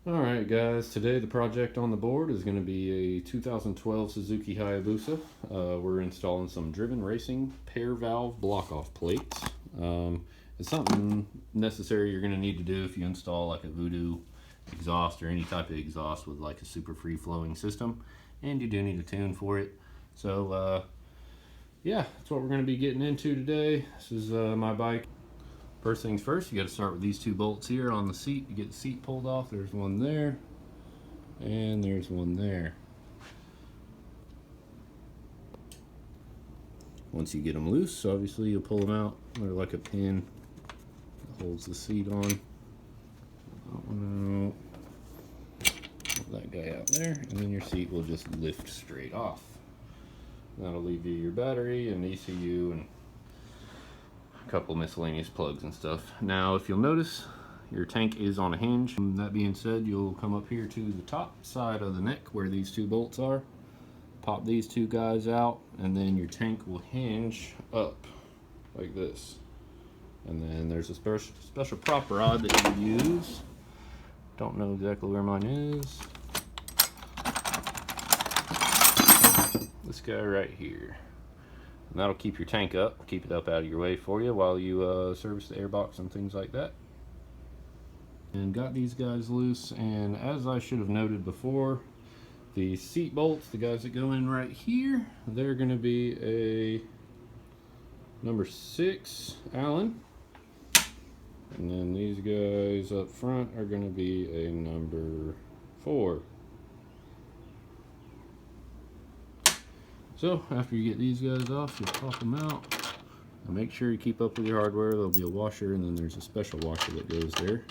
Alright guys, today the project on the board is going to be a 2012 Suzuki Hayabusa. We're installing some driven racing P.A.I.R valve block-off plates. It's something necessary you're going to need to do if you install like a Voodoo exhaust or any type of exhaust with like a super free flowing system, and you do need a tune for it. So yeah, that's what we're going to be getting into today. This is my bike. First things first, you got to start with these two bolts here on the seat. You get the seat pulled off. There's one there, and there's one there. Once you get them loose, obviously you'll pull them out. They're like a pin that holds the seat on. Pull that guy out there, and then your seat will just lift straight off. That'll leave you your battery and ECU and a couple miscellaneous plugs and stuff. Now if you'll notice, your tank is on a hinge. That being said, you'll come up here to the top side of the neck where these two bolts are, pop these two guys out, and then your tank will hinge up like this. And then there's a special prop rod that you use. Don't know exactly where mine is. This guy right here. And that'll keep your tank up, keep it up out of your way for you while you service the airbox and things like that. And got these guys loose, and as I should have noted before, the seat bolts, the guys that go in right here, they're going to be a number 6 Allen. And then these guys up front are going to be a number 4. So after you get these guys off, you pop them out and make sure you keep up with your hardware. There'll be a washer, and then there's a special washer that goes there.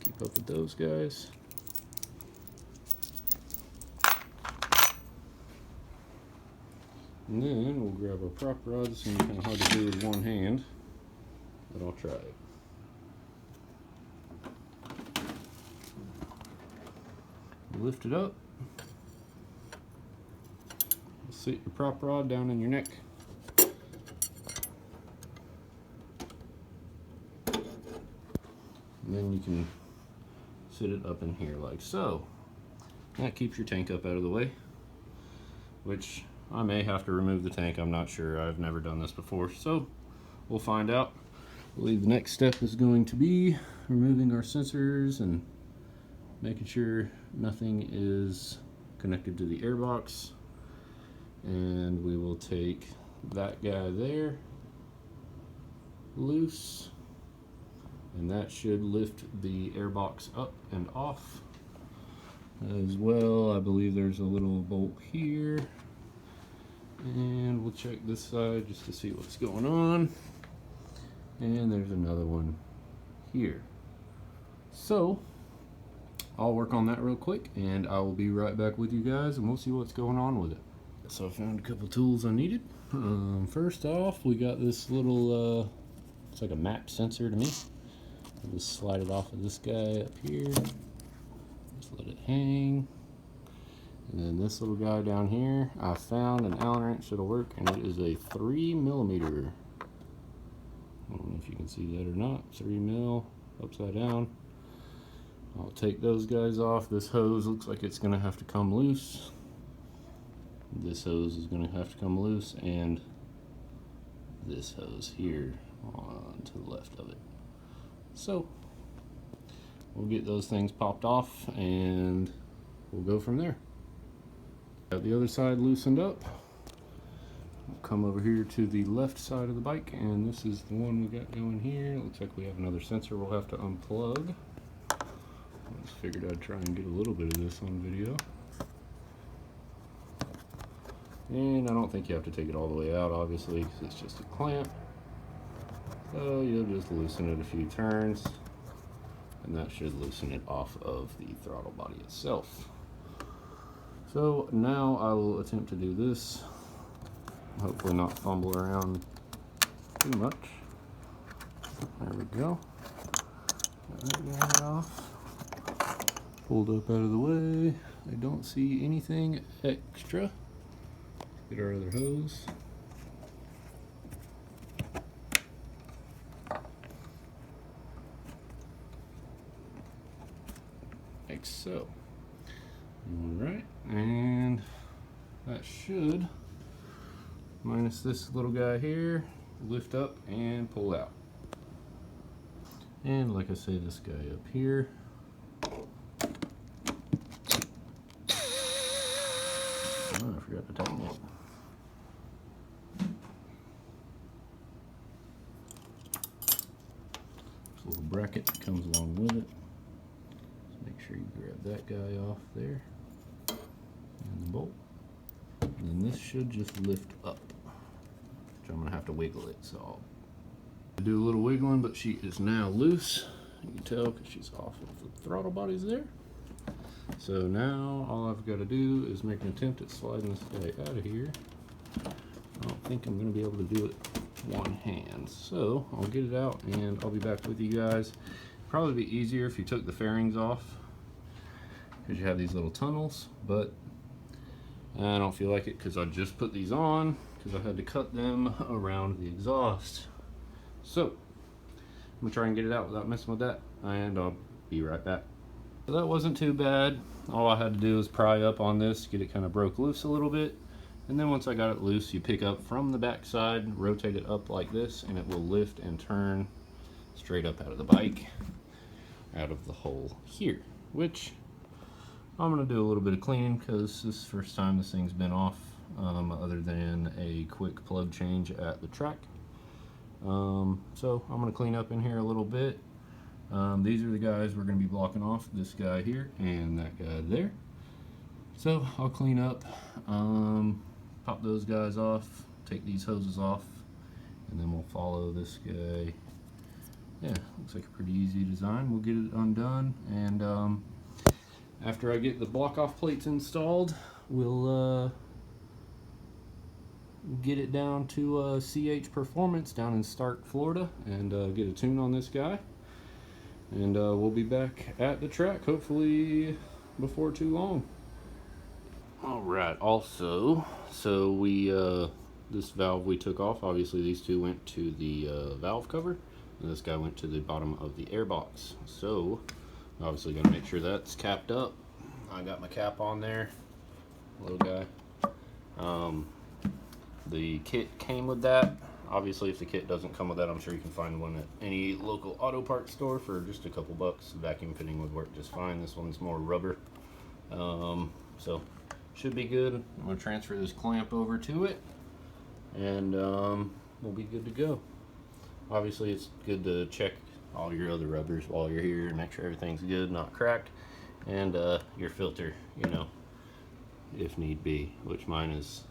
Keep up with those guys. And then we'll grab our prop rod. This is kind of hard to do with one hand, but I'll try it. Lift it up. Sit your prop rod down in your neck. And then you can sit it up in here like so. That keeps your tank up out of the way, which I may have to remove the tank. I'm not sure. I've never done this before, so we'll find out. I believe the next step is going to be removing our sensors and making sure nothing is connected to the airbox. And we will take that guy there loose, and that should lift the airbox up and off as well. I believe there's a little bolt here, and we'll check this side just to see what's going on. And there's another one here. So I'll work on that real quick, and I will be right back with you guys, and we'll see what's going on with it. So I found a couple tools I needed. First off, we got this little, it's like a map sensor to me. I'll just slide it off of this guy up here. Just let it hang. And then this little guy down here, I found an Allen wrench that'll work, and it is a 3mm. I don't know if you can see that or not. 3mm upside down. I'll take those guys off. This hose looks like it's gonna have to come loose. This hose is going to have to come loose, and this hose here on to the left of it. So we'll get those things popped off, and we'll go from there. Got the other side loosened up. We'll come over here to the left side of the bike, and this is the one we got going here. It looks like we have another sensor we'll have to unplug. I just figured I'd try and get a little bit of this on video. And I don't think you have to take it all the way out, obviously, because it's just a clamp. So you'll just loosen it a few turns, and that should loosen it off of the throttle body itself. So now I will attempt to do this. Hopefully not fumble around too much. There we go. Got that guy off. Pulled up out of the way. I don't see anything extra. Get our other hose. so. Alright, and that should, minus this little guy here, lift up and pull out. And like I say, this guy up here. Oh, I forgot to tighten it. This little bracket that comes along with it. So make sure you grab that guy off there. And the bolt. And then this should just lift up. Which I'm going to have to wiggle it, so I'll do a little wiggling, but she is now loose. You can tell because she's off of the throttle bodies there. So now all I've got to do is make an attempt at sliding this guy out of here. I don't think I'm going to be able to do it one hand. So I'll get it out and I'll be back with you guys. Probably be easier if you took the fairings off because you have these little tunnels, but I don't feel like it because I just put these on because I had to cut them around the exhaust. So I'm gonna try and get it out without messing with that, and I'll be right back. So that wasn't too bad. All I had to do was pry up on this, get it kind of broke loose a little bit, and then once I got it loose, you pick up from the back side, rotate it up like this, and it will lift and turn straight up out of the bike, out of the hole here, which I'm gonna do a little bit of cleaning because this is the first time this thing's been off, other than a quick plug change at the track. So I'm going to clean up in here a little bit. These are the guys we're going to be blocking off, this guy here and that guy there. So I'll clean up, pop those guys off, take these hoses off, and then we'll follow this guy. Yeah, looks like a pretty easy design. We'll get it undone, and after I get the block off plates installed, we'll get it down to CH Performance down in Stark, Florida, and get a tune on this guy. And we'll be back at the track hopefully before too long. Alright, also, so we this valve we took off, obviously these two went to the valve cover, and this guy went to the bottom of the air box. So obviously gotta make sure that's capped up. I got my cap on there, little guy. The kit came with that. Obviously, if the kit doesn't come with that, I'm sure you can find one at any local auto parts store for just a couple bucks. Vacuum fitting would work just fine. This one's more rubber. So, should be good. I'm going to transfer this clamp over to it, and we'll be good to go. Obviously, it's good to check all your other rubbers while you're here and make sure everything's good, not cracked, and your filter, you know, if need be, which mine is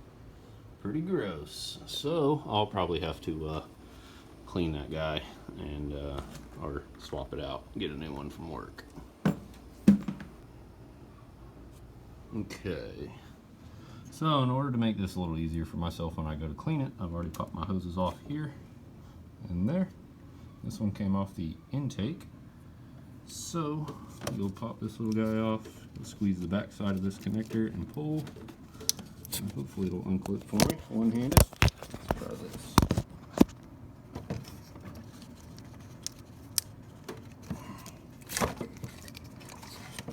pretty gross, so I'll probably have to clean that guy and or swap it out, get a new one from work. Okay, so in order to make this a little easier for myself when I go to clean it, I've already popped my hoses off here and there. This one came off the intake, so you'll pop this little guy off, squeeze the back side of this connector and pull. And hopefully it'll unclip for me, one-handed. Let's try this.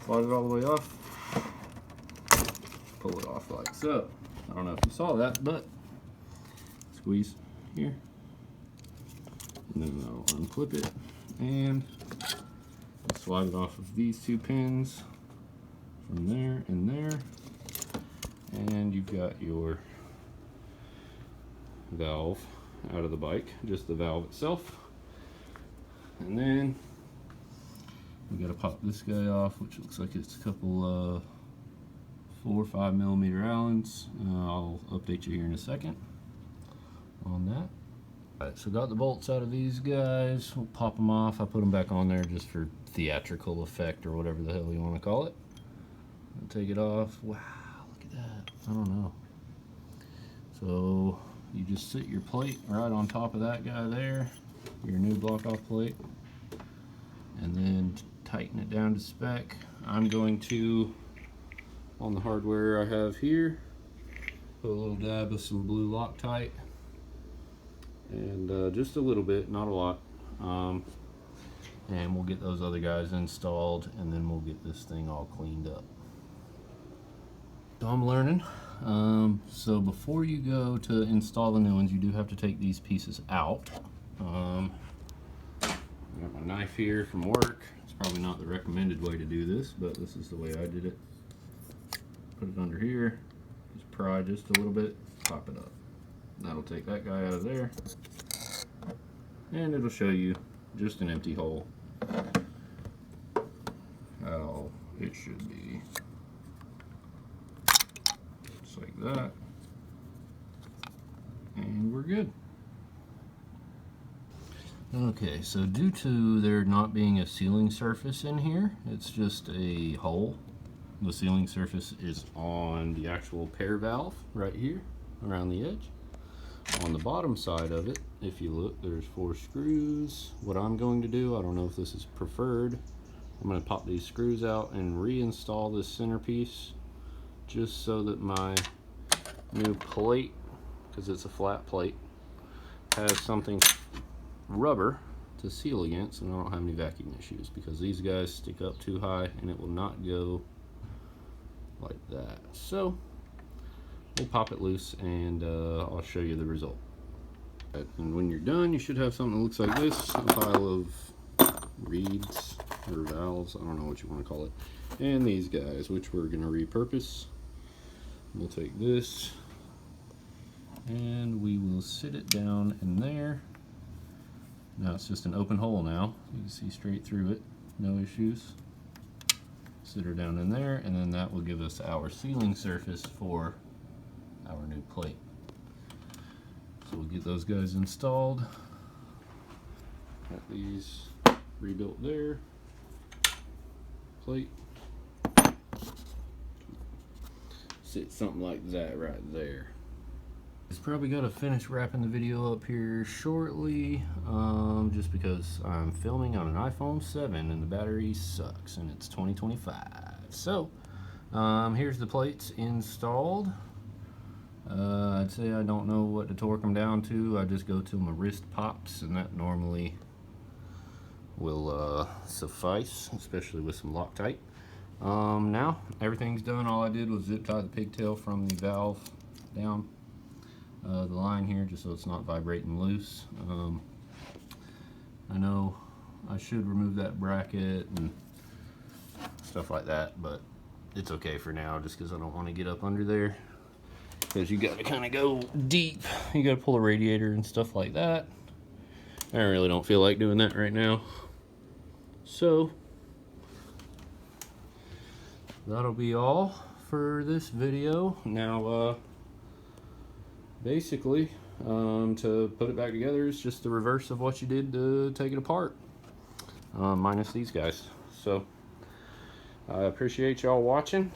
Slide it all the way off. Pull it off like so. I don't know if you saw that, but squeeze here. And then I'll unclip it and slide it off of these two pins from there and there. And you've got your valve out of the bike, just the valve itself. And then we got to pop this guy off, which looks like it's a couple 4 or 5 millimeter Allens. I'll update you here in a second on that. Alright, so got the bolts out of these guys. We'll pop them off. I put them back on there just for theatrical effect or whatever the hell you want to call it. I'll take it off. Wow. I don't know. So you just sit your plate right on top of that guy there, your new block off plate, and then tighten it down to spec. I'm going to, on the hardware I have here, put a little dab of some blue Loctite, and just a little bit, not a lot. and we'll get those other guys installed, and then we'll get this thing all cleaned up. So I'm learning. So before you go to install the new ones, you do have to take these pieces out. I got my knife here from work. It's probably not the recommended way to do this, but this is the way I did it. Put it under here, just pry just a little bit, pop it up. That'll take that guy out of there, and it'll show you just an empty hole. How it should be. Just like that. And we're good. Okay, so due to there not being a sealing surface in here, it's just a hole. The sealing surface is on the actual P.A.I.R valve right here around the edge. On the bottom side of it, if you look, there's 4 screws. What I'm going to do, I don't know if this is preferred, I'm going to pop these screws out and reinstall this centerpiece just so that my new plate, because it's a flat plate, has something rubber to seal against, and I don't have any vacuum issues, because these guys stick up too high and it will not go like that. So we'll pop it loose, and I'll show you the result. And when you're done, you should have something that looks like this, a pile of reeds or valves, I don't know what you want to call it, and these guys, which we're going to repurpose. We'll take this and we will sit it down in there. Now it's just an open hole now. You can see straight through it, no issues. Sit her down in there, and then that will give us our sealing surface for our new plate. So we'll get those guys installed. Got these rebuilt there. Plate. Sit something like that right there. It's probably got to finish wrapping the video up here shortly, just because I'm filming on an iPhone 7 and the battery sucks, and it's 2025. So here's the plates installed. I'd say I don't know what to torque them down to. I just go till my wrist pops, and that normally will suffice, especially with some Loctite. Now everything's done. All I did was zip tie the pigtail from the valve down the line here, just so it's not vibrating loose. I know I should remove that bracket and stuff like that, but it's okay for now, just because I don't want to get up under there, because you got to kind of go deep. You got to pull a radiator and stuff like that. I really don't feel like doing that right now, so that'll be all for this video. Now basically, to put it back together is just the reverse of what you did to take it apart, minus these guys. So I appreciate y'all watching.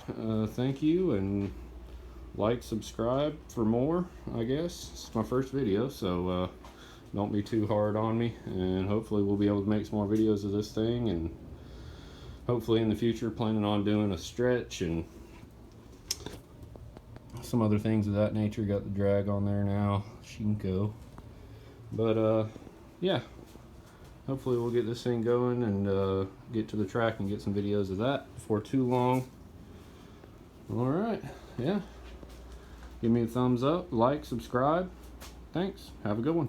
Thank you, and like, subscribe for more. I guess it's my first video, so don't be too hard on me, and hopefully we'll be able to make some more videos of this thing, and hopefully in the future planning on doing a stretch and some other things of that nature. Got the drag on there now, Shinko. But yeah, hopefully we'll get this thing going and get to the track and get some videos of that before too long. Alright, yeah, give me a thumbs up, like, subscribe. Thanks, have a good one.